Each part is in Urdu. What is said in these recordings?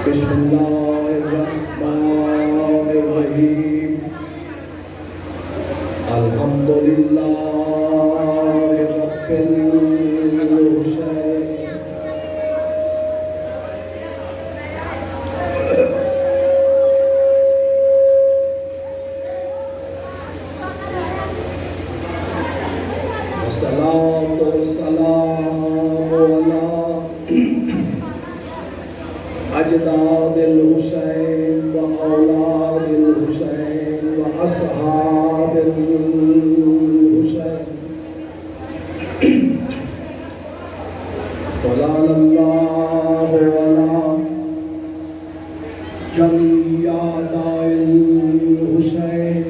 بسم اللہ الرحمن الرحیم الحمدللہ رب العالمین والصلاة والسلام علی اجداد الحسین و اولاد الحسین و اصحاب الحسین صلی اللہ علی جمیع اعداء الحسین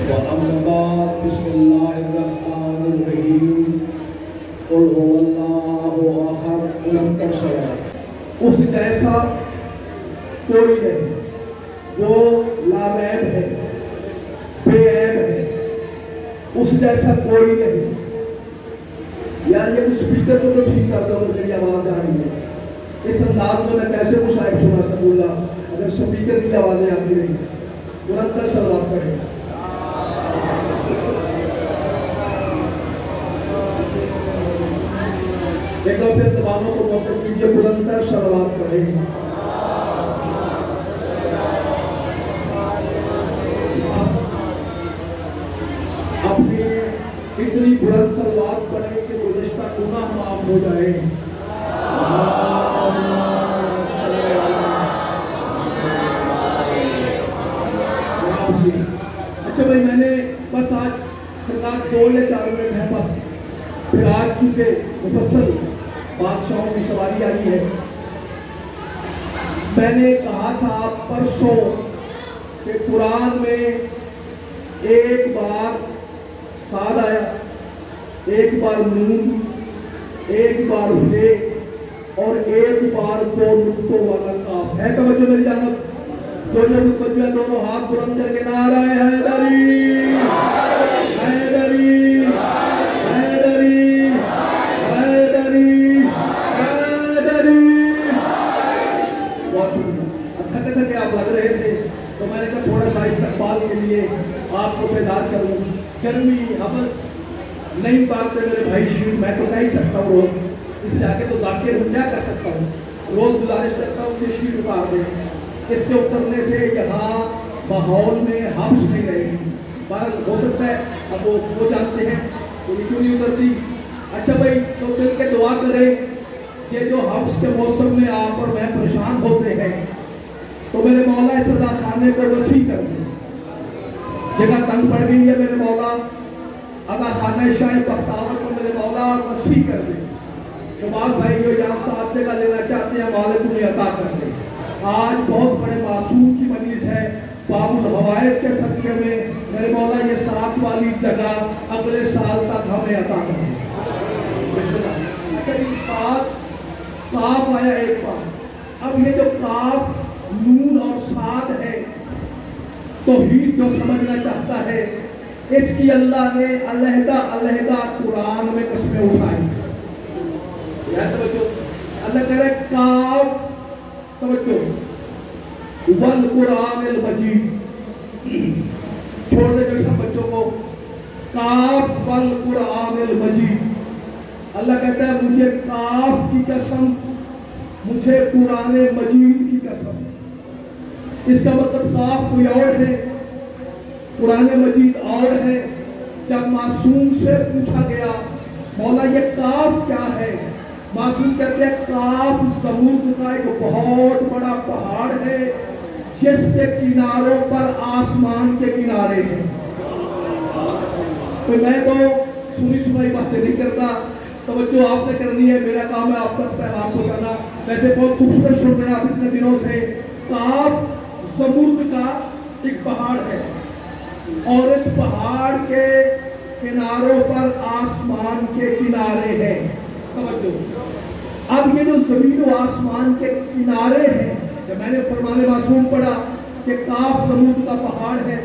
و اما بعد بسم اللہ الرحمن الرحیم قل هو اللہ احد لم تکن اس جیسا کوئی نہیں، وہ لامعیب ہے، بے عیب ہے، اس جیسا کوئی نہیں۔ یار یہ اسپیکر کو تو ٹھیک کر دو، میری آواز آ رہی ہے اس انداز میں میں کیسے مشاہد سنا سکوں گا اگر اسپیکر کی آوازیں آتی رہی؟ بلند تر صلوات پڑھیں۔ ایک دو پھر زبانوں کو موقع کیجئے، بلند تر صلوات پڑھیں۔ اپنی اتنی بلند صلوات پڑھیں کہ گزشتہ گناہ معاف ہو جائے۔ اچھا بھائی، میں نے بس آج سرکار 2 یا 4 منٹ ہے بس، پھر آج چونکہ مفصل بادشاہوں کی سواری آئی ہے۔ میں نے کہا تھا پرسوں کہ قرآن میں ایک بار صاد آیا، ایک بار نون، ایک بار فے اور ایک بار 2 نقطوں والا کاف ہے۔ توجہ میری جانب، دونوں متوجہ، دونوں ہاتھ بلند کر کے نعرہ حیدری حیدری حیدری حیدری حیدری۔ بہت شکریہ۔ تھکے تھکے آپ لگ رہے تھے تو میں نے کہا تھوڑا سا استقبال کے لیے آپ کو بیدار کروں۔ گرمی حبس نہیں پاتے میرے بھائی شیر، میں تو نہیں سکتا ہوں روز، اس سے آگے تو ذاکر ہوں، کیا کر سکتا ہوں؟ روز گزارش کرتا ہوں کہ شیر اتار دیں۔ اس کے اترنے سے یہاں ماحول میں حبس نہیں رہے گی، بہرحال ہو سکتا ہے اب وہ جانتے ہیں تو یہ کیوں نہیں اترتی۔ اچھا بھائی، تو مل کے دعا کریں کہ جو حبس کے موسم میں آپ اور میں پریشان ہوتے ہیں تو میرے مولا اس ادا خانے کو وسیع کر دیں۔ جگہ تنگ پڑ گئی ہے میرے مولا، ادا خانہ شاہ بختاور کو میرے مولا وسیع کر دیں۔ جماعت بھائی جو یہاں 7 جگہ لینا چاہتے ہیں مالک انہیں عطا کر دیں۔ آج بہت بڑے معصوم کی مجلس ہے، باب الحوائج کے صدقے میں میرے مولا یہ 7 والی جگہ اگلے سال تک ہمیں عطا کر دیں۔ ساتھ کاف آیا ایک بار، اب یہ جو کاف نون اور صاد ہے، توحید جو سمجھنا چاہتا ہے اس کی اللہ نے علیحدہ علیحدہ قرآن میں قسمیں اٹھائی۔ اللہ کہہ رہے کاف، توجہ، والقرآن المجید، چھوڑ دے جو سب بچوں کو، کاف والقرآن المجید۔ اللہ کہتا ہے مجھے کاف کی قسم، مجھے قرآن مجید کی قسم۔ اس کا مطلب کاف کوئی اور ہے، قرآن مجید اور ہے۔ جب معصوم سے پوچھا گیا مولا یہ کاف کیا ہے، معصوم کہتے ہیں کاف سمود کا ایک بہت بڑا پہاڑ ہے جس کے کناروں پر آسمان کے کنارے ہیں۔ تو میں تو سنی سنائی باتیں نہیں کرتا، توجہ آپ نے کرنی ہے، میرا کام ہے آپ تک پیغام کو کرنا۔ ویسے بہت خوبصورت سن رہے ہیں آپ اتنے دنوں سے۔ کاف سمود کا ایک پہاڑ ہے اور اس پہاڑ کے کناروں پر آسمان کے کنارے ہیں۔ توجہ، اب یہ جو زمین و آسمان کے کنارے ہیں، جب میں نے فرمان معصوم پڑھا کہ کاف سمود کا پہاڑ ہے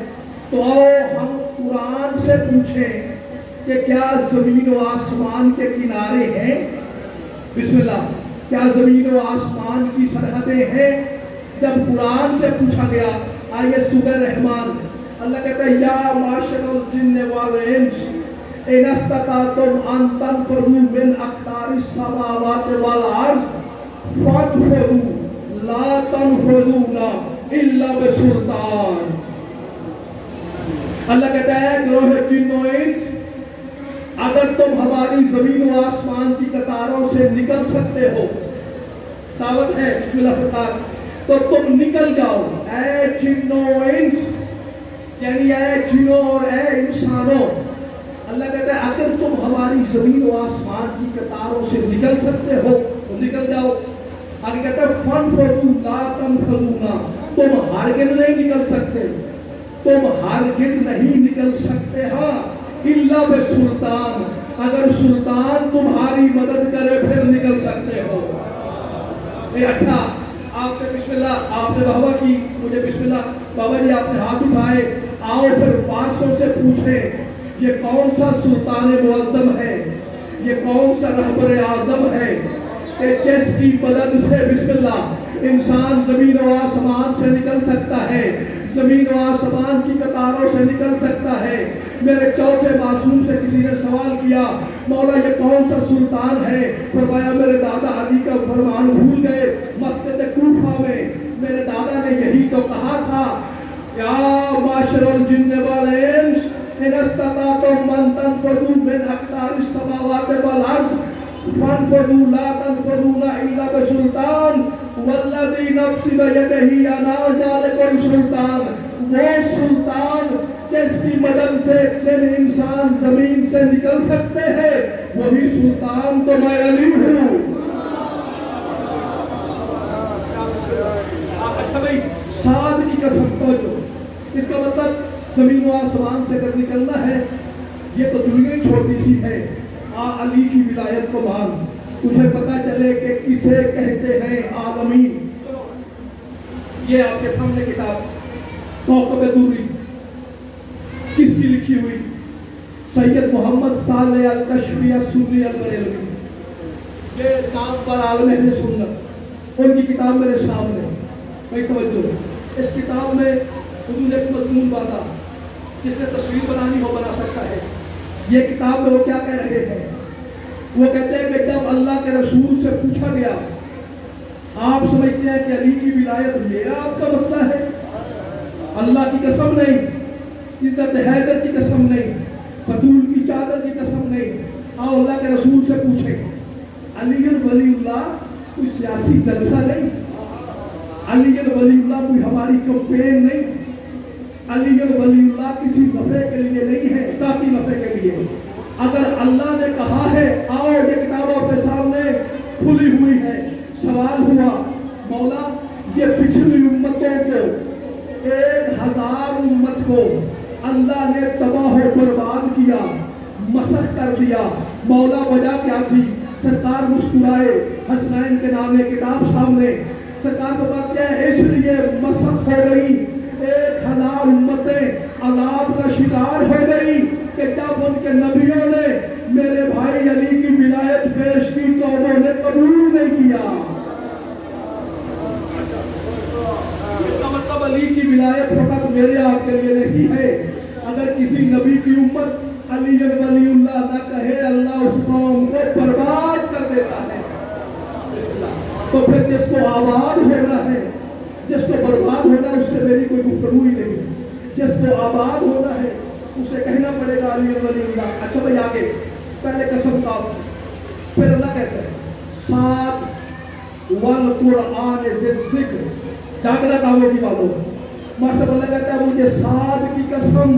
تو آؤ ہم قرآن سے پوچھیں کہ کیا زمین و آسمان کے کنارے ہیں؟ بسم اللہ۔ کیا زمین و آسمان کی سرحدیں ہیں؟ جب قرآن سے پوچھا گیا، آئیے سورہ رحمان، اللہ کہتا ہے یا معاشر الجن والانس ان استطعتم ان تنفذوا من اقطار السماوات والارض فانفذوا لا تنفذون الا بسلطان۔ اللہ کہتا ہے گروہ جن و انس، اگر تم ہماری زمین و آسمان کی قطاروں سے نکل سکتے ہو، دعوت ہے بسم اللہ فتح، تو تم نکل جاؤ اے جن و انس، یعنی اے جنوں اور اے انسانوں۔ اللہ کہتا ہے اگر تم ہماری زمین و آسمان کی قطاروں سے نکل سکتے ہو تو نکل جاؤ۔ آگے کہتا ہے فَانْفَذُوا لَا تَنْفَذُونَ، تم ہرگز نہیں نکل سکتے، تم ہرگز نہیں نکل سکتے، ہاں اِلَّا بِسُلْطَان، اگر سلطان تمہاری مدد کرے پھر نکل سکتے ہو۔ اچھا آپ نے بسم اللہ، آپ نے بابا کی، مجھے بسم اللہ، بابا جی آپ نے ہاتھ اٹھائے، آؤ پھر پارسوں سے پوچھیں یہ کون سا سلطان معظم ہے، یہ کون سا رہبر اعظم ہے کہ جس کی مدد سے بسم اللہ انسان زمین و آسمان سے نکل سکتا ہے، زمین و آسمان کی قطاروں سے نکل سکتا ہے۔ میرے چوتھے معصوم سے کسی نے سوال کیا مولا یہ کون سا سلطان ہے؟ فرمایا میرے دادا علی کا فرمان بھول گئے، مسجد کوفہ میں میرے دادا نے یہی تو کہا تھا، یا معاشر الجن والانس ان استطعتم ان تنفذوا من اقطار السماوات والارض فانفذوا لا تنفذون الا بسلطان والذی نفس بیدہ انا ذلک سلطان، وہ سلطان جس کی مدد سے جن انسان زمین سے نکل سکتے ہیں وہی سلطان تو میں علی ہوں۔ اچھا بھائی، سعد کی قسم توجہ، اس کا مطلب زمین و آسمان سے اگر نکلنا ہے، یہ تو دنیا ہی چھوٹی سی ہے، علی کی ولایت کو مان، تجھے پتا چلے کہ کسے کہتے ہیں عالمین۔ یہ آپ کے سامنے کتاب کوکب دوری کس کی لکھی ہوئی؟ سید محمد صالح الکشفی السنی البریلوی، یہ نام پر عالم اہل سنت، ان کی کتاب میرے سامنے، بھائی توجہ، اس کتاب میں حضور ایک مضمون باندھا، جس نے تصویر بنانی ہو بنا سکتا ہے۔ یہ کتاب میں وہ کیا کہہ رہے ہیں؟ وہ کہتے ہیں کہ جب اللہ کے رسول سے پوچھا گیا آپ سمجھتے ہیں کہ علی کی ولایت میرا آپ کا مسئلہ ہے؟ اللہ کی قسم نہیں، عزت حیدر کی قسم نہیں، فتول کی چادر کی قسم نہیں، آؤ اللہ کے رسول سے پوچھیں، علی ولی اللہ کوئی سیاسی جلسہ نہیں، علی ولی اللہ کوئی ہماری کمپین نہیں، علی ولی اللہ کسی نفع کے لیے نہیں ہے، ذاتی نفع کے لیے۔ اگر اللہ نے کہا ہے، آؤ یہ کتاب آپ کے سامنے کھلی ہوئی ہے، سوال ہوا مولا یہ پچھلی امتوں کو 1000 امت کو اللہ نے تباہ و برباد کیا، مسخ کر دیا، مولا وجہ کیا تھی؟ سرکار مسکرائے، حسنین کے نام کتاب سامنے، سرکار کو بات کیا ہے؟ اس لیے مسخ ہو گئی، 1000 امتیں عذاب کا شکار ہو گئی کہ جب ان کے نبیوں نے میرے بھائی علی کی ولایت پیش کی تو انہوں نے قبول نہیں کیا۔ اس کا مطلب علی کی ولایت فقط میرے آپ کے لیے نہیں ہے، اگر کسی نبی کی امت علی ولی اللہ نہ کہے اللہ اس قوم کو برباد کر دیتا ہے۔ تو پھر جس کو آباد ہونا ہے، جس کو برباد ہونا ہے، اس سے میری کوئی گفتگو ہی نہیں، جس کو آباد ہونا ہے اسے کہنا پڑے گا علی ولی اللہ۔ اچھا بھائی آگے، پہلے قسم کا، پھر اللہ کہتا ہے ساتھ والقرآن ذی الذکر، جاگرہ کاموں کی باتوں، ماشاء اللہ کہتا ہے مجھے ساتھ کی قسم،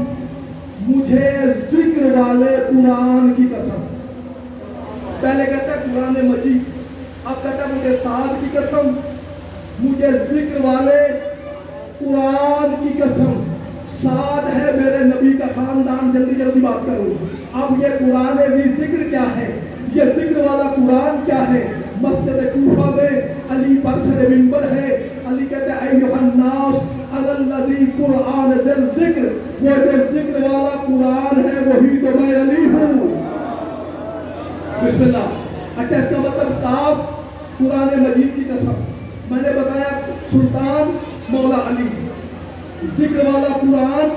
مجھے ذکر والے قرآن کی قسم۔ پہلے کہتا ہے قرآن مجید، اب کہتا ہے مجھے ساتھ کی قسم، مجھے ذکر والے قرآن کی قسم۔ سعد ہے میرے نبی کا خاندان، جلدی جلدی بات کروں۔ اب یہ قرآن ذی ذکر کیا ہے؟ یہ ذکر والا قرآن کیا ہے؟ مسجد کوفہ میں علی پر سر منبر ہے، علی کہتے ہیں ایھا الناس الذی قرآن ذی الذکر، وہ جو ذکر والا قرآن ہے وہی تو میں علی ہوں۔ بسم اللہ۔ اچھا اس کا مطلب کاف قرآن سلطان مولا علی، ذکر والا قرآن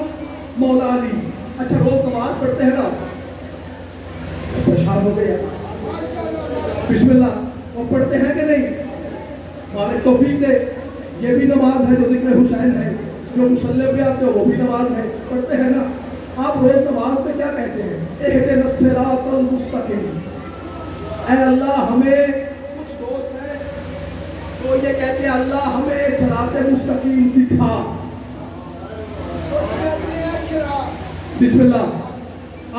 مولا علی۔ اچھا روز نماز پڑھتے ہیں نا، پریشان ہو گیا، بسم اللہ وہ پڑھتے ہیں کہ نہیں؟ مالک توفیق دے، یہ بھی نماز ہے جو ذکر حسین ہے، جو مصلی پہ آتے ہو وہ بھی نماز ہے، پڑھتے ہیں نا۔ آپ روز نماز میں کیا کہتے ہیں؟ اہدنا الصراط المستقیم، اے اللہ ہمیں، کچھ دوست ہیں تو یہ کہتے ہیں اللہ ہمیں صراط مستقیم دکھا، بسم اللہ۔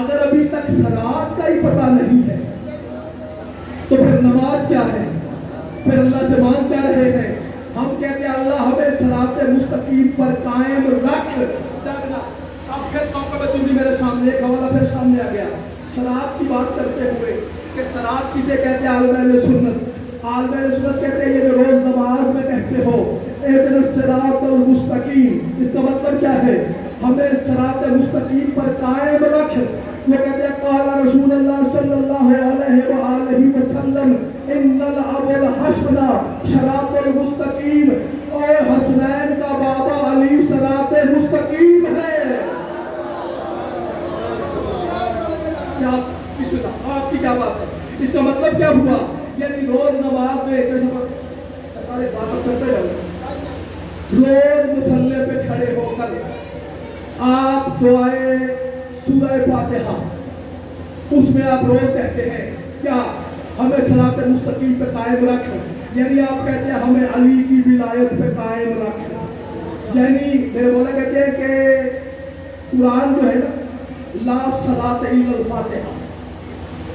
اگر ابھی تک صراط کا ہی پتہ نہیں ہے تو پھر نماز کیا ہے؟ پھر اللہ سے مانگ کیا رہے ہیں؟ ہم کہتے ہیں اللہ ہمیں صراط مستقیم پر قائم رکھ۔ اب پھر موقع میں میرے سامنے ایک حوالہ پھر سامنے آ گیا، صراط کی بات کرتے ہوئے کہ صراط کسے کہتے ہیں؟ عالم اہل سنت، عالم اہل سنت کہتے ہیں یہ جو روز نماز میں کہتے ہو اہدنا الصراط المستقیم، اس کا مطلب کیا ہے؟ ہمیں صراط مستقیم پر قائم رکھ۔ وہ کہتے ہیں قال رسول اللہ صلی اللہ علیہ وآلہ وسلم ان الابل حشنا صراط المستقیم، اور حسنین کا بابا علی صراط مستقیم ہے۔ کیا آپ کی کیا بات ہے؟ اس کا مطلب کیا ہوا؟ یعنی روز نماز میں روز مصلی پہ کھڑے ہو کر آپ دعائے سورہ فاتحہ اس میں آپ روز کہتے ہیں کیا؟ ہمیں صراط مستقیم پہ قائم رکھ، یعنی آپ کہتے ہیں ہمیں علی کی ولایت پہ قائم رکھ۔ یعنی میرے مولا کہتے ہیں کہ قرآن جو ہے نا لا صلاۃ الا الفاتحہ،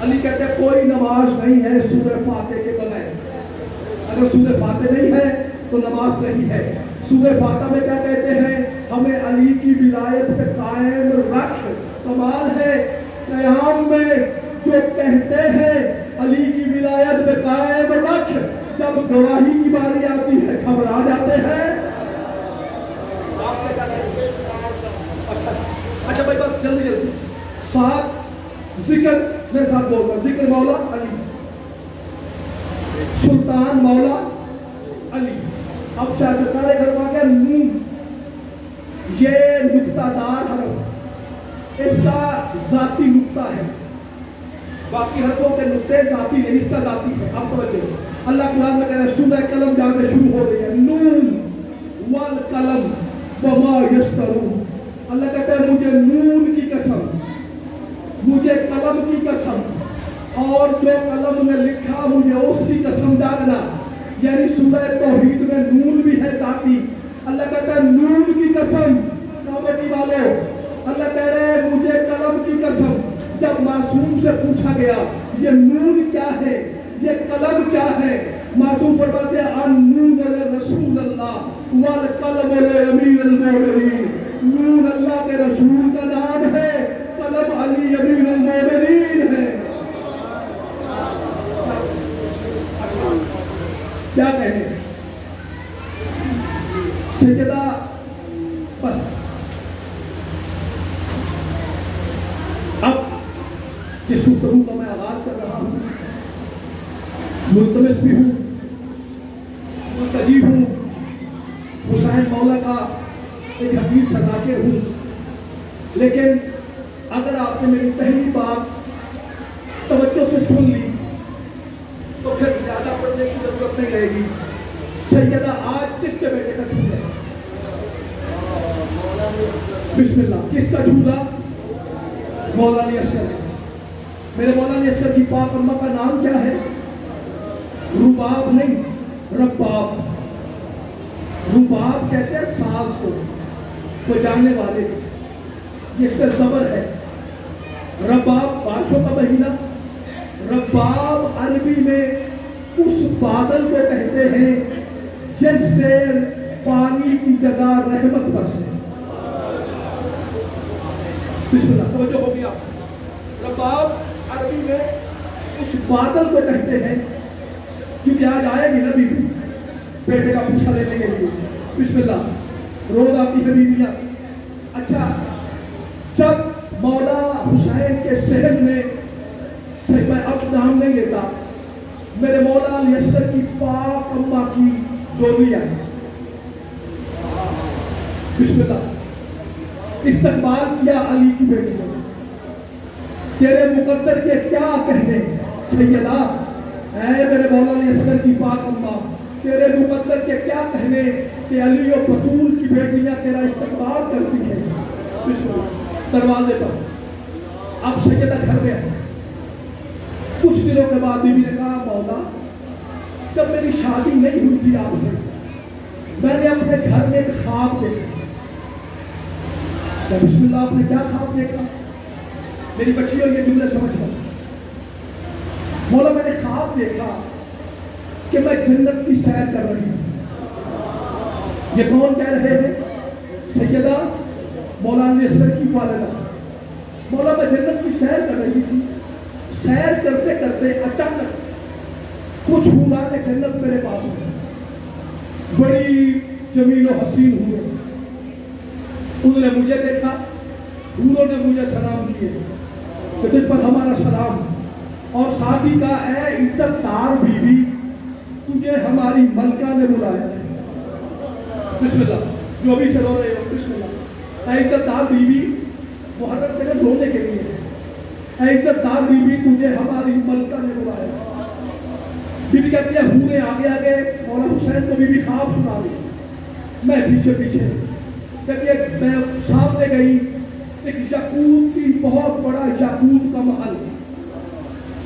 علی کہتے ہیں کوئی نماز نہیں ہے سورہ فاتحہ کے بغیر، اگر سورہ فاتحہ نہیں ہے تو نماز نہیں ہے۔ سورہ فاتحہ میں کیا کہتے ہیں؟ ہمیں علی کی ولایت پہ قائم رکھ۔ کمال ہے قیام میں جو کہتے ہیں علی کی ولایت پہ قائم رکھ، جب گواہی کی باری آتی ہے گھبرا جاتے ہیں۔ اچھا بھائی بات جلدی ساتھ ذکر میرے ساتھ بولتا، ذکر مولا علی، سلطان مولا علی۔ اب شاہ سرکار گھر میں کیا نون، یہ نقطہ دار حرف، اس کا ذاتی نقطہ ہے، باقی حرفوں کے نقطے ذاتی نہیں، اس کا ذاتی ہے۔ اب توجہ، اللہ قرآن میں کہہ رہا ہے سورہ قلم جہاں سے شروع ہو رہی ہے، نون والقلم وما یسطرون، اللہ کہتا ہے مجھے نون کی قسم، مجھے قلم کی قسم، اور جو قلم میں لکھا مجھے اس کی قسم جاننا۔ یعنی سورہ توحید میں نون بھی ہے ذاتی، اللہ کہتا ہے نون کی قسم، کامیابی والے اللہ کہہ رہے ہیں مجھے قلم کی قسم۔ جب معصوم سے پوچھا گیا یہ نون کیا ہے، یہ قلم کیا ہے، معصوم فرماتے ہیں النون رسول اللہ والقلم امیر المومنین، نون اللہ کے رسول کا نام ہے، قلم علی امیر المومنین ہے۔ کیا کہیں سجدہ، بس اب جس گفتگو کا میں آغاز کر رہا ہوں، ملتمس بھی ہوں، ملتجی ہوں، حسین مولا کا ایک حقیق صداقت ہوں، لیکن اگر آپ نے میری پہلی بات توجہ سے سن لی تو پھر زیادہ پڑھنے کی ضرورت نہیں رہے گی۔ سیدہ آج کس کے بیٹے کا جھولا ہے؟ بسم اللہ، کس کا جھولا؟ مولا علی اصغر۔ میرے مولا علی اصغر کی پاک اماں کا نام کیا ہے؟ رباب نہیں، رباب۔ رباب کہتے ہیں ساز کو، تو جاننے والے، جس کا زبر ہے۔ رباب بارشوں کا مہینہ، رباب عربی میں اس بادل کو کہتے ہیں جس سے پانی کی جگہ رحمت برسے۔ بسم اللہ، توجہ ہو گیا۔ رباب عربی میں اس بادل کو کہتے ہیں، کیونکہ آج آئے گی نبی بیٹے کا پوچھا لینے کے لیے، بسم اللہ، روز آتی ہے بیویاں۔ اچھا، جب مولا حسین کے صحن میں، میں اب نام نہیں لیتا، میرے مولا علی اصغر کی پاک اماں کی ڈولی آئی، بسم اللہ، استقبال کیا علی کی بیٹی نے، تیرے مقدر کے کیا کہنے سیدہ، اے میرے مولا علی اصغر کی پاک اماں، تیرے مقدر کے کیا کہنے کہ علی و بطول کی بیٹیاں تیرا استقبال کرتی ہیں۔ بسم اللہ، دروازے پر اب سیدہ گھر میں ہے۔ کچھ دنوں کے بعد بیوی نے کہا مولا جب میری شادی نہیں ہوئی تھی آپ سے میں نے اپنے گھر میں ایک خواب دیکھا۔ بسم اللہ، آپ نے کیا خواب دیکھا؟ میری بچیوں یہ جملے سمجھ لو۔ مولا میں نے خواب دیکھا کہ میں جنت کی سیر کر رہی ہوں۔ یہ کون کہہ رہے ہیں؟ سیدہ مولانا علی اصغر کی والدہ۔ مولا میں جنت کی سیر کر رہی تھی، سیر کرتے کرتے اچانک کچھ حوران جنت میرے پاس ہوئے، بڑی جمیل و حسین ہوئے۔ انہوں نے مجھے دیکھا، حوروں نے مجھے سلام کیے کہ تجھ پر ہمارا سلام، اور ساتھ ہی کہا اے عزت دار بیوی تجھے ہماری ملکہ نے بلایا ہے۔ بسم اللہ، جو ابھی سے رو رہے ہو بسم اللہ، اے عزت دار بیوی، محرم سے رونے کے لیے، اے عزت دار بیوی تجھے ہماری ملکہ نے بلایا ہے۔ بیوی کہتی ہے حوریں آگے آگے، مولا حسین کو بیوی خواب سنا رہی، میں پیچھے پیچھے، کہتی ہے میں سامنے گئی، ایک یاقوت کی بہت بڑا یاقوت کا محل،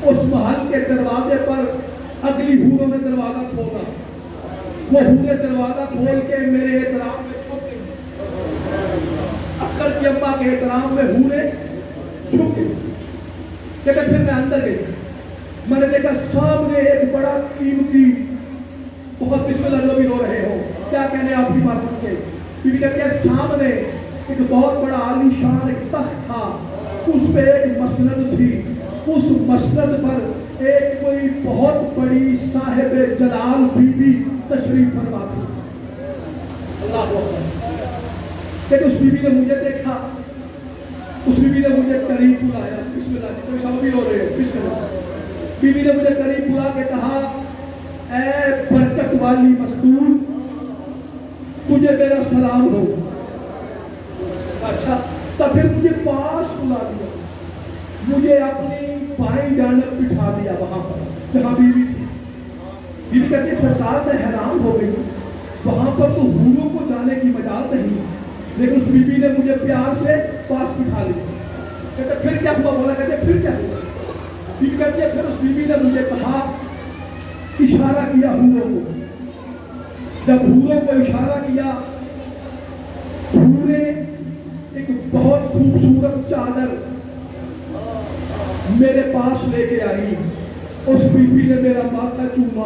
اس محل کے دروازے پر اگلی حوروں نے دروازہ کھولا، وہ حوریں دروازہ کھول کے میرے احترام میں جھک گئی، اصغر کی اماں کے احترام میں حوریں جھک گئی۔ کہتے پھر میں اندر گئی، میں نے دیکھا سامنے ایک بڑا قیمتی، بہت بسم اللہ جو بھی رو رہے ہو کیا کہنے آپ کی بات کے، بیوی کہتی ہے سامنے ایک بہت بڑا عالی شان ایک تخت تھا، اس پہ ایک مسند تھی، اس مسند پر ایک کوئی بہت بڑی صاحب جلال بیوی تشریف فرما تھی۔ اللہ اکبر، کہ اس بیوی نے مجھے دیکھا، اس بیوی نے مجھے قریب بلایا، بسم اللہ، کوئی سب بھی رو رہے ہو بسم اللہ، بیوی نے مجھے قریب بلا کے کہا اے برکت والی مستور تجھے میرا سلام ہو۔ اچھا، تو پھر مجھے پاس بلا دیا، مجھے اپنی بائیں جانب بٹھا دیا وہاں پر جہاں بیوی تھی۔ بیوی کہتی سرکار میں حیران ہو گئی، وہاں پر تو حوروں کو جانے کی مجال نہیں، لیکن اس بیوی نے مجھے پیار سے پاس بٹھا لیا۔ کہتے پھر کیا ہوا؟ بولا کہتے پھر کیا ہوا؟ بیوی کہتی ہے پھر اس بیوی نے مجھے کہا، اشارہ کیا حوروں کو، جب حوروں کو اشارہ کیا، حوریں ایک بہت خوبصورت چادر میرے پاس لے کے آئی، اس بیوی نے میرا ماتھا چوما،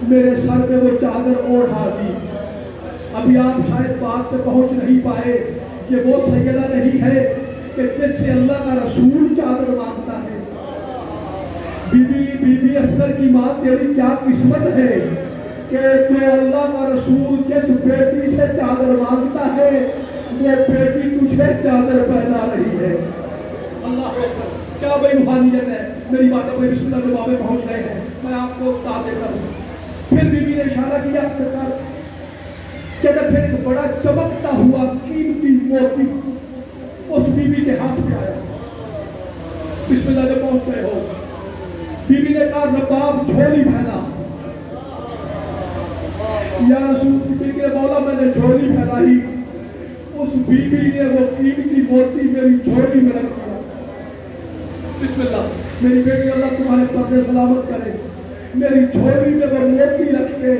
میرے سر میں وہ چادر اوڑھا دی۔ ابھی آپ شاید بات پہ پہنچ نہیں پائے کہ وہ سیدہ نہیں ہے کہ جس سے اللہ کا رسول چادر مانگتا ہے۔ بی بی اصغر کی ماں تیری کیا قسمت ہے کہ تو اللہ کا رسول جس بیٹی سے چادر مانگتا ہے وہ بیٹی تجھے چادر پہنا رہی ہے۔ اللہ کیا بڑی روحانیت ہے۔ میری باتوں پہ بسم اللہ کے بابے پہنچ گئے ہیں، میں آپ کو بتا دیتا ہوں۔ پھر بی بی نے اشارہ کیا سرکار، کہ پھر ایک بڑا چمکتا ہوا قیمتی موتی اس بی بی کے ہاتھ پہ آیا۔ بسم اللہ جب پہنچ گئے ہو، بی بی نے کہا رباب جھولی پھیلا۔ یا رسول بی بی نے بولا میں نے جھولی پھیلائی، اس بی بی نے وہ قیمتی موتی میری جھولی میں رکھ دیا۔ بسم اللہ، میری بیٹی اللہ تمہارے پردے سلامت کرے، میری جھولی میں وہ موتی رکھ کے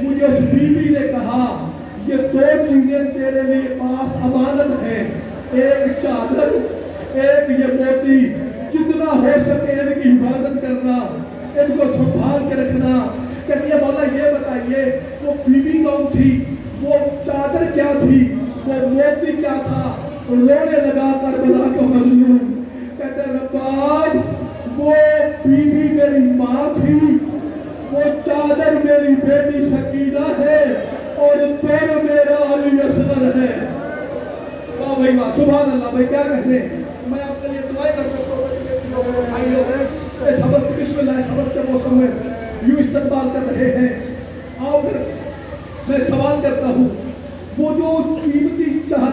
مجھے اس بی بی نے کہا یہ دو چیزیں تیرے لیے پاس امانت ہیں، ایک چادر ایک یہ موتی، جتنا ہو سکے ان کی حفاظت کرنا، ان کو سنبھال کے رکھنا۔ کہتی ہے مولا یہ بتائیے وہ بیوی کون تھی، وہ چادر کیا تھی، وہ موتی کیا تھا؟ رونے لگا کربلا کا مظلوم، کہتے رباب وہ بیوی میری ماں تھی، وہ چادر میری بیٹی سکینہ ہے، اور تیر میرا علی اصغر ہے۔ واہ بھائی واہ، سبحان اللہ بھائی، کیا کہتے ہیں۔ میں آپ کے لیے دعائیں کر سکتا ہوں، بھائیوں اس حبس کی بسم اللہ، اس حبس کے موسم میں یوں استقبال کر رہے ہیں۔ آؤ پھر میں سوال کرتا ہوں، وہ جو قیمتی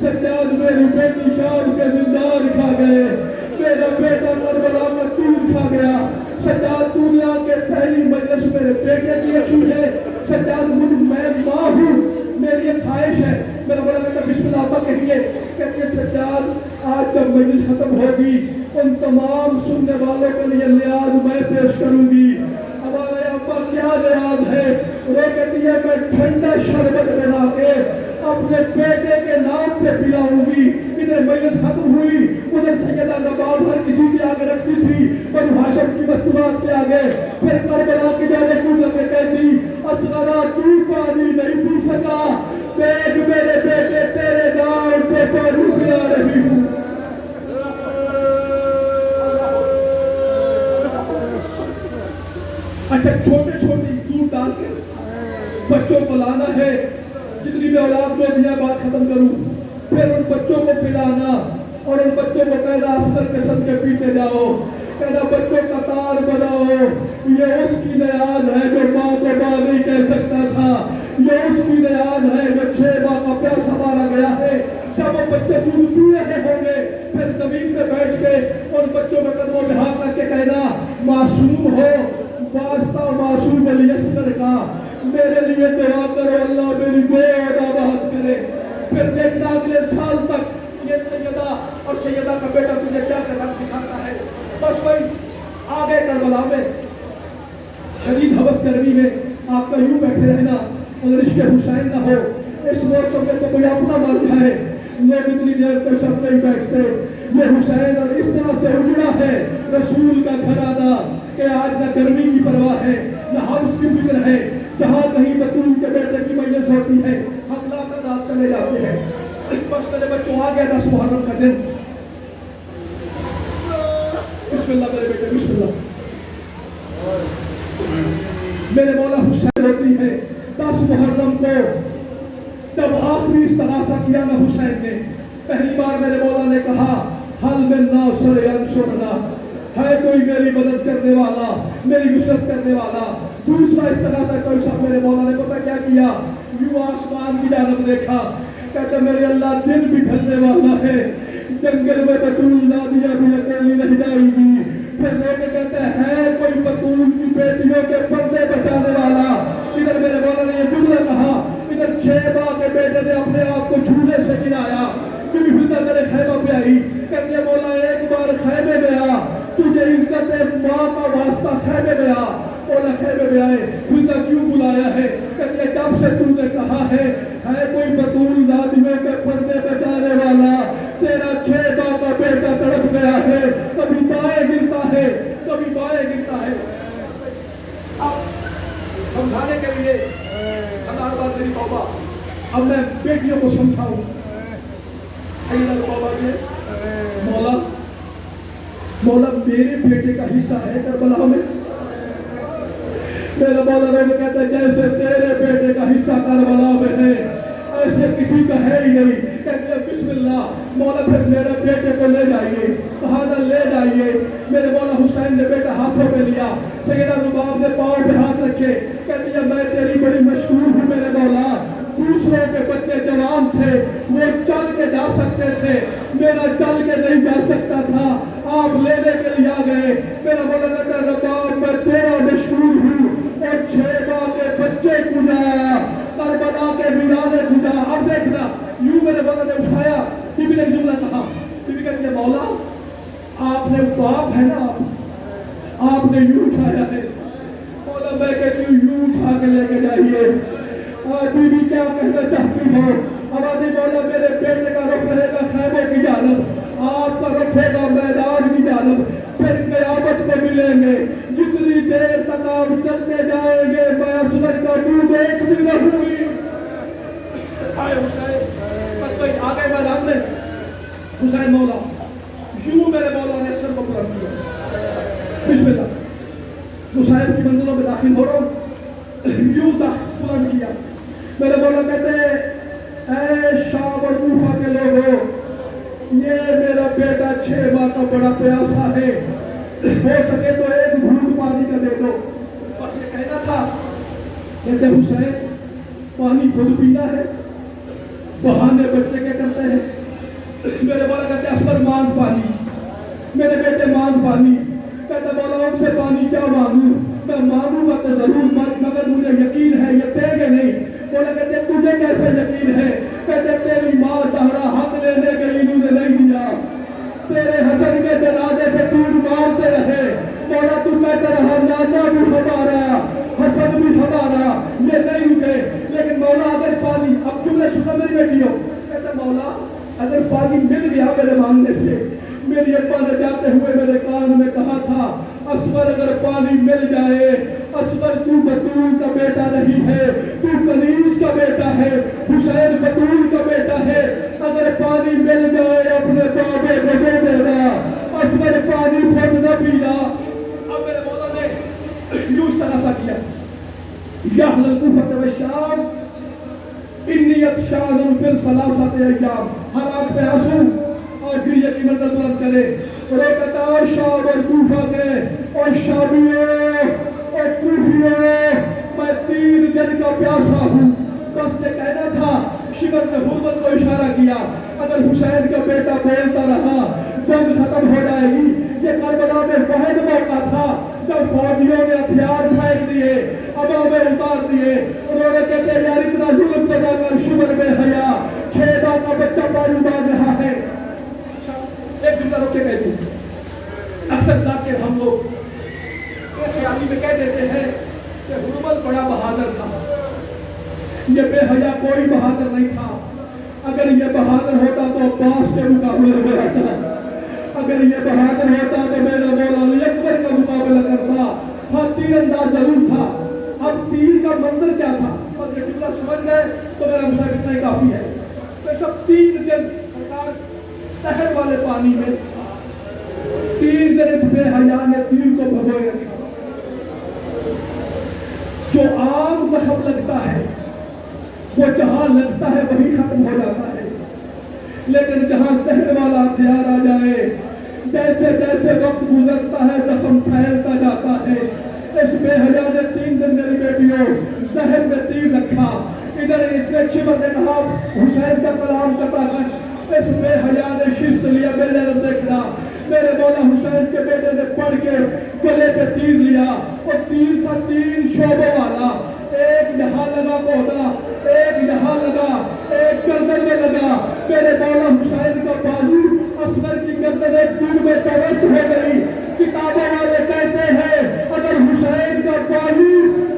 سجاد میری بیٹی شام کے زندان کھا گئے، میرا بیٹا کربلا میں تیر کھا گیا۔ سجاد دنیا کے پہلی مجلس میرے بیٹے کی رکھی ہے۔ سجاد میں ماں ہوں، میری یہ خواہش ہے۔ میرا بڑا بیٹا بسم اللہ ابا کہیے، کہتے سجاد آج جب مجلس ختم ہوگی ان تمام سننے والوں کے لیے نیاز میں پیش کروں گی۔ ہمارے ابا کیا نیاز ہے؟ وہ کہتی ہے میں ٹھنڈا شربت بنا کے اپنے بیٹے کے نام پہ پلاؤں گی۔ ادھر مجلس ختم ہوئی، ادھر سیدہ نواب ہر کسی کے آگے رکھتی تھی، بنو ہاشم کی مستورات کے آگے۔ پھر کربلا کی جانے کو لگے کہتی اصغرا تو پانی نہیں پی سکا، دیکھ میرے بیٹے تیرے نام پہ پانی پلا رہی ہوں۔ اچھا چھوٹے چھوٹے دودھ ڈال کے بچوں کو لانا ہے، جتنی بھی اولاد کو دیا بات ختم کروں، پھر ان بچوں کو پلانا اور ان بچوں کو کہنا اصغر قسم کے پیتے جاؤ، کہنا بچوں قطار بناؤ۔ یہ اس کی نیاز ہے جو ماں کو ماں نہیں کہہ سکتا تھا، یہ اس کی نیاز ہے جو 6 ماہ کا پیاسا مارا گیا ہے۔ جب وہ بچے دودھ پی رہے ہوں گے پھر زمین پہ بیٹھ کے اور بچوں کے قدموں میں ہاتھ رکھ کے کہنا معصوم ہو، واسطہ معصوم علی اصغر کا، میرے لیے دعا کرو اللہ میری گود آباد کرے۔ پھر دیکھنا اگلے سال تک یہ سیدہ اور سیدہ کا بیٹا تجھے کیا کرنا سکھاتا ہے۔ بس بھائی آگے کربلا میں شدید حوث گرمی میں آپ کا یوں بیٹھے رہنا اگر عشق حسین نہ ہو۔ اس موسم میں تو کوئی اپنا مر جائے، لوگ اتنی دیر تک سب نہیں بیٹھتے۔ یہ حسین اور اس طرح سے اجڑا ہے رسول کا گھرانہ کہ آج نہ گرمی کی پرواہ ہے نہ حوث کی فکر ہے۔ جہاں کہیں بطول کے بیٹے کی مجلس ہوتی ہے ہم لا کر رات چلے جاتے ہیں۔ بس میرے بچوں آ گیا 10 محرم کا دن۔ بسم اللہ میرے بیٹے بسم اللہ۔ میرے مولا حسین ہوتی ہے 10 محرم کو جب آخری استغاثہ کیا نا حسین نے، پہلی بار میرے مولا نے کہا حل من ناصر ینصرنا، ہے کوئی میری مدد کرنے والا، میری نصرت کرنے والا۔ دوسرا استغاثہ کوئی صاحب میرے مولا نے پتہ کیا کیا، یوں آسمان کی جانب دیکھا، کہتے میرے اللہ دن بھی ڈھلنے والا ہے، جنگل میں بطول نادیہ بھی اکیلی نہیں جائے گی۔ پھر لوگ کہتے ہیں کوئی بطول کی بیٹیوں کے پردے بچانے والا۔ ادھر میرے مولا نے یہ جملہ کہا، ادھر 6 ماہ کے بیٹے نے اپنے آپ کو جھولے سے گرایا، کیونکہ ہلدا میرے خیمہ پہ آئی، کہتے مولا ایک بار خیمے میں آ، تجھے عزت ماں کا واسطہ خیمے میں آ۔ مولا خیمے میں آئے، ہلدا کیوں بلایا ہے؟ کہتے جب سے تو نے کہا ہے کوئی بطول نادیوں کے پردے بچانے والا، تیرا 6 ماہ کا بیٹا تڑپ گیا ہے، کبھی دائیں گرتا ہے کبھی بائیں گرتا ہے۔ اب سمجھانے کے لیے ہزار بار میری توبہ، اب میں بیٹیوں کو سمجھاؤں۔ سیدہ توبہ یہ مولا میرے بیٹے کا حصہ ہے کربلا میں۔ میرا مولا نے کہتا ہے جیسے تیرے بیٹے کا حصہ کربلا میں ہے ایسے کسی کا ہے ہی نہیں۔ کہتے ہیں بسم اللہ مولا پھر میرے بیٹے کو لے جائیے، کہا لے جائیے۔ میرے مولا حسین نے بیٹا ہاتھوں پہ لیا، سیدہ نواب نے پاؤں پہ ہاتھ رکھے، کہتی ہے میں تیری بڑی مشکور ہوں میرے مولا، دوسروں کے بچے جوان تھے وہ چل کے جا سکتے تھے، میرا چل کے نہیں جا سکتا تھا، آپ لینے کے لیے آ گئے۔ میرا مولا نے کہا نواب میں تیرا مشکور ہوں، اور 6 ماہ کے بچے کو جایا، کربلا کے ویرانے کو جا۔ اب دیکھنا یوں میرے مولا نے اٹھایا، بی بی نے جملہ کہا، بی بی کہتی ہے مولا آپ نے باپ ہے نا، آپ نے یوں اٹھایا ہے۔ مولا میں کہتی ہوں یوں اٹھا کے لے کے جائیے۔ بی بی کیا کہنا چاہتی ہو؟ ہماری مولا میرے بیٹے کا رخ رہے گا خیمے کی جانب، آپ کا رخ رہے گا میدان کی جانب، پھر قیامت میں ملیں گے۔ جتنی دیر تک آپ چلتے جائیں گے میں اصغر کا منہ دیکھتی رہوں گی۔ آئے حسین بس کوئی آگے میدان میں حسین مولا یوں میرے مولا نے اصغر کو بلند کیا، بسم اللہ حسین کی منزلوں میں داخل ہو رہا ہوں، یوں بلند کیا۔ میرے مولا کہتے ہیں اے شام اور کوفہ کے لوگوں، یہ میرا بیٹا 6 ماہ کا بڑا پیاسا ہے، ہو سکے تو ایک گھونٹ پانی کا دے دو۔ بس یہ کہنا تھا۔ کہتے حسین پانی خود پینا ہے، بہانے بچے کے کرتے ہیں، میرے مولا کہتے اسمر مانگ پانی، میرے بیٹے مانگ پانی. کہتے مولا ان سے پانی کیا مانگوں؟ میں مانگوں گا تو ضرور مگر مجھے یقین ہے یہ دیں گے نہیں. مولا کہتے تجھے کیسے یقین ہے؟ کہتے تیری ماں زہرا حق لینے گئی انہوں نے نہیں دیا، تیرے حسن کے جنازے پہ تیر مارتے رہے. مولا تو کہتا رہا نانا بھی ہمارا حسن بھی ہمارا، یہ نہیں رکے. لیکن مولا اگر پانی، اب تم نے سنا میری بیٹی ہو، کہتا مولا اگر پانی مل گیا میرے مانگنے سے، میری ابا نے جاتے ہوئے میرے کان میں کہا تھا اسمر اگر پانی مل جائے، اسمر تو بطول کا بیٹا نہیں ہے، تو کنیز کا بیٹا ہے، حسین بطول کا بیٹا ہے. اگر پانی مل جائے اپنے بابے کو دے دینا، اسمر پانی خود نہ پینا. اب میرے مولا نے یوں اس طرح سا کیا، یا اہل الکوفہ والشام انی اتشان فی الثلاثۃ ایام. ہر آنکھ پہ آنسو اور پھر یہ کی منزل بلند کرے. روکتا شام اور کوفہ کے اور شامیوں اور کوفیوں، میں 3 دن کا پیاسا ہوں. بس یہ کہنا تھا. شمر نے حرمت کو اشارہ کیا، اگر حسین کا بیٹا بولتا رہا جنگ ختم ہو جائے گی. یہ کربلا میں واحد موقع تھا جب فوجیوں نے ہتھیار پھینک دیے، ابا میں اتار دیے. انہوں نے کہتے یار اتنا ظلم تو نہ کر شمر بے حیا، 6 ماہ کا بچہ پانی مانگ رہا ہے. ایک جملہ روک کے کہہ دوں، اکثر تاکہ ہم لوگ خیالی میں کہہ دیتے ہیں کہ حرمت بڑا بہادر تھا. یہ بے حیا کوئی بہادر نہیں تھا. اگر یہ بہادر ہوتا تو عباس کے مقابلے میں رہتا، اگر یہ بہادر ہوتا تو میرا مولا علی اکبر کا مقابلہ کرتا. ہاں تیر انداز ضرور تھا. اب تیر کا منظر کیا تھا؟ اور یہ جملہ سمجھ گئے تو میرا مسئلہ اتنا ہی کافی ہے. تو سب 3 دن سحر والے پانی میں 3 دن اس بے حیا نے تیر کو بھگوئے رکھا. جو عام زخم لگتا ہے وہ جہاں لگتا ہے وہی ختم ہو جاتا ہے، لیکن جہاں زہر والا ہتھیار آ جائے، جیسے جیسے وقت گزرتا ہے زخم پھیلتا جاتا ہے. اس بے حیا نے 3 دن میری بیٹیوں زہر میں تیر رکھا. ادھر اس نے شمر نے کہا حسین کا کلام کرتا ہے، اس بے حیا نے شست لیا. میرے رب دیکھنا میرے مولا حسین کے بیٹے نے پڑھ کے گلے پہ تیر لیا، اور تیر تھا 3 شعبوں والا. ایک یہاں لگا پودا، ایک یہاں لگا، ایک گردن میں لگا. میرے مولا حسین کا بازو اسمر کی گردن ایک تیر میں پیوست ہو گئی. کتابوں والے کہتے ہیں اگر حسین کا بازو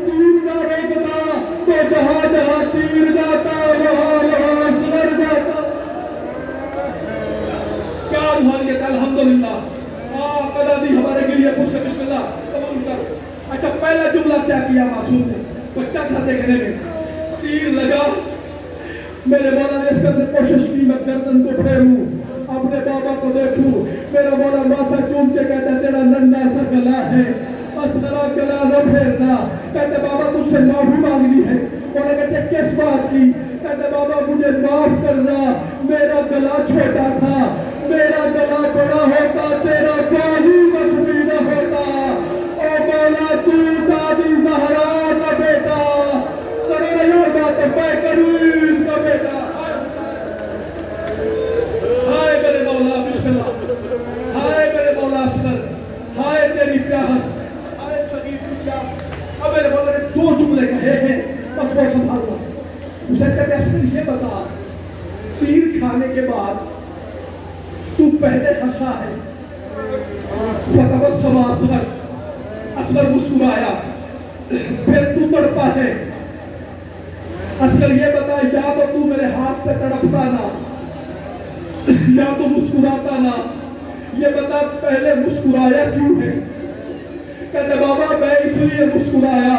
تیر نہ روکتا تو جہاں جہاں تیر جاتا وہاں وہاں اسمر جاتا. کیا روحان کہتا ہے الحمدللہ. قضا دی ہمارے لیے پوچھ سے بسم اللہ قبول کر. اچھا پہلا جملہ کیا کیا معصوم نے؟ بچہ تھا دیکھنے میں، تیر لگا. میرے مولا نے اس کا کوشش کی میں گردن کو پھیروں، اپنے بابا کو دیکھوں. میرا مولا ماتھا چوم کے کہتا تیرا ننھا سا گلا ہے، بس ذرا گلا نہ پھیرنا. کہتے بابا تجھ سے معافی مانگنی ہے. مولا کہتے کس بات کی؟ کہتے بابا مجھے معاف کرنا، میرا گلا چھوٹا تھا، میرا گلا بڑا ہوتا تیرا بازو زخمی نہ ہوتا. او مولا تو دادی زہرا کا بیٹا، ذرا یہ بات میں کریم کا بیٹا. ہائے میرے مولا بسم اللہ، ہائے میرے مولا اسمر، ہائے تیری پیاس، ہائے صغیر کی پیاس. اب میرے مولا نے 2 جملے کہے ہیں بس وہ سنبھالنا. اسے کہتے اسمر یہ بتا تیر کھانے کے بعد تو پہلے ہنسا ہے، فتبسم اسمر، اسمر مسکرایا، پھر تو تڑپا ہے. اسمر یہ بتا یا تو میرے ہاتھ پہ تڑپتا نہ یا تو مسکراتا نہ. یہ بتا پہلے مسکرایا کیوں ہے؟ کہتے بابا میں اس لیے مسکرایا،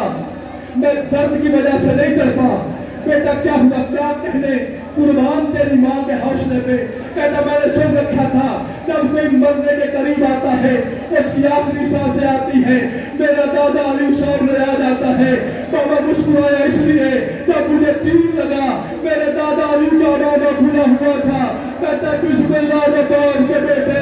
میں درد کی وجہ سے نہیں تڑپا. بیٹا کیا ہوا کیا کہنے، قربان تیری ماں کے حوصلے پہ. کہتا میں نے سن رکھا تھا جب کوئی مرنے کے قریب آتا ہے اس کی آخری سانسیں آتی ہے میرا دادا علی سامنے آ جاتا ہے. بابا مسکرایا اس لیے جب مجھے تیر لگا میرے دادا علی کا دادا کھلا ہوا تھا. کہتا بسم اللہ الرحمن کے بیٹے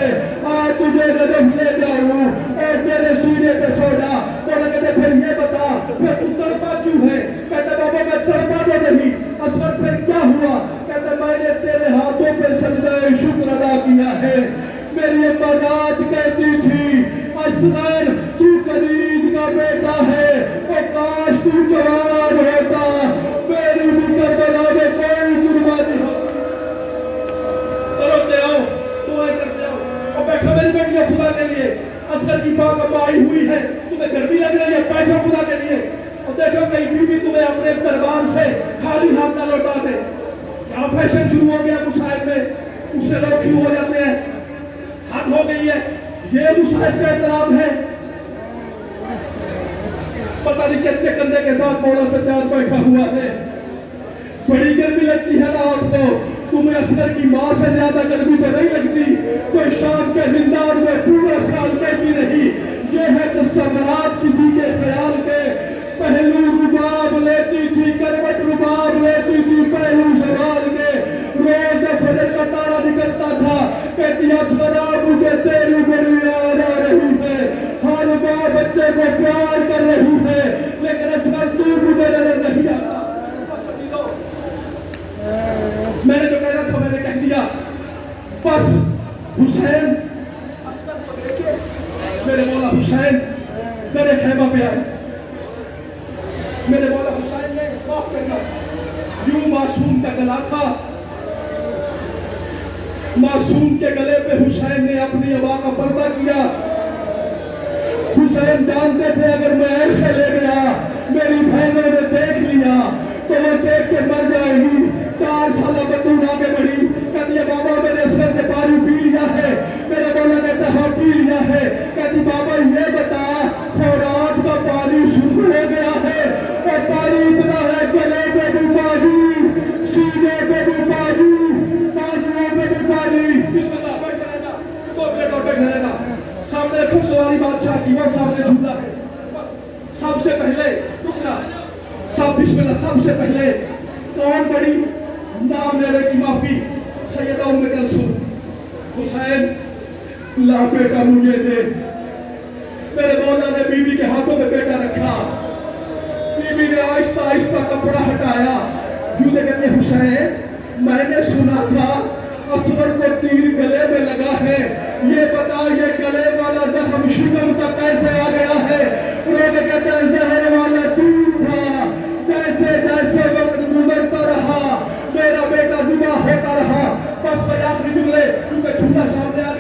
آج تجھے نجف لے جاؤں اور میرے سینے پہ سو جا. بولا کہتے پھر یہ بتا پھر تو تڑپا کیوں ہے؟ کہتا بابا میں تڑپا تو نہیں. اسمر پھر کیا ہوا؟ کہتا میں نے تیرے ہاتھوں پہ سجدہ شکر ادا میری اما رات کہتی تھی اصغر تو کنیز کا بیٹا ہے، اور کاش تو جوان ہوتا، میری بھی کربلا میں کوئی قربانی ہو۔ روتے آؤ، دعائیں کرتے آؤ، اور بیٹھو میری بیٹی خدا کے لیے، اصغر کی ماں اب آئی ہوئی ہے، تمہیں گرمی لگ رہی ہے، بیٹھو خدا کے لیے، اور دیکھو کہیں بیوی تمہیں اپنے دربار سے خالی ہاتھ نہ لوٹا دے۔ یہاں فیشن شروع ہو گیا مصاحب میں، اس سے لوگ شروع ہو جاتے ہیں، حد ہو گئی ہے، یہ مصاحب کا احترام ہے۔ پتہ نہیں کس کے کندھے کے ساتھ مولا سجاد بیٹھا ہوا ہے، بڑی گرمی لگتی ہے نا آپ کو، تمہیں اصغر کی ماں سے زیادہ گرمی تو نہیں لگتی، تو شام کے زندان میں پورا سال کہتی رہی، یہ ہے تصورات کسی کے خیال کے، پہلو رباب لیتی تھی، کروٹ رباب لیتی تھی پہلو سوال کے، روز فجر کا تارا نکلتا تھا، کہتی اصغر مجھے تیری بڑی یاد آ رہی ہے، ہر ماں بچے کو پیار کر رہی ہے، لیکن اصغر تو مجھے نظر نہیں آتا۔ میں نے جو کہنا تھا میں نے کہہ دیا، بس حسین اصغر کو لے کے میرے مولا حسین درے خیمہ پہ آئے، میرے مولا حسین نے معاف کرنا، یوں معصوم کا گلا تھا، معصوم کے گلے پہ حسین نے اپنی ابا کا پردہ کیا۔ حسین جانتے تھے اگر میں ایسے لے گیا میری بہنوں نے دیکھ لیا تو وہ دیکھ کے مر جائے گی۔ 4 سالہ بطول آگے بڑھی، کہتی ہے بابا میرے اصغر نے پانی پی لیا ہے، میرے مولا نے کہا پی لیا ہے، کہتی بابا یہ بتا فورات کا پانی سرخ ہو گیا ہے، اور پانی اتنا ہے گلے پہ بھی پانی، سینے پہ بھی پانی، بازوؤں پہ بھی پانی۔ بسم اللہ، بیٹھ جائے گا، 2 منٹ اور بیٹھ جائے گا، سامنے خوب سواری بادشاہ کی وہ سامنے جھولا ہے، بس سب سے پہلے ٹکڑا، سب بسم اللہ، سب سے پہلے کون بڑی نام لینے کی معافی، سیدہ ام کلثوم۔ حسین لا بیٹا مجھے دے، میرے مولا نے بیوی کے ہاتھوں میں بیٹا رکھا، بیوی نے آہستہ آہستہ کپڑا ہٹایا، یوں سے کہتے حسین میں نے سنا تھا اصغر کو تیر گلے میں لگا ہے، یہ بتا یہ گلے والا زخم شکم تک کیسے آ گیا ہے؟ انہوں نے کہتے ہیں زہر والا تیر تھا، جیسے جیسے وقت گزرتا رہا میرا بیٹا ذبح ہوتا رہا۔ بس میں آخری جملے کیونکہ جھولا سامنے آ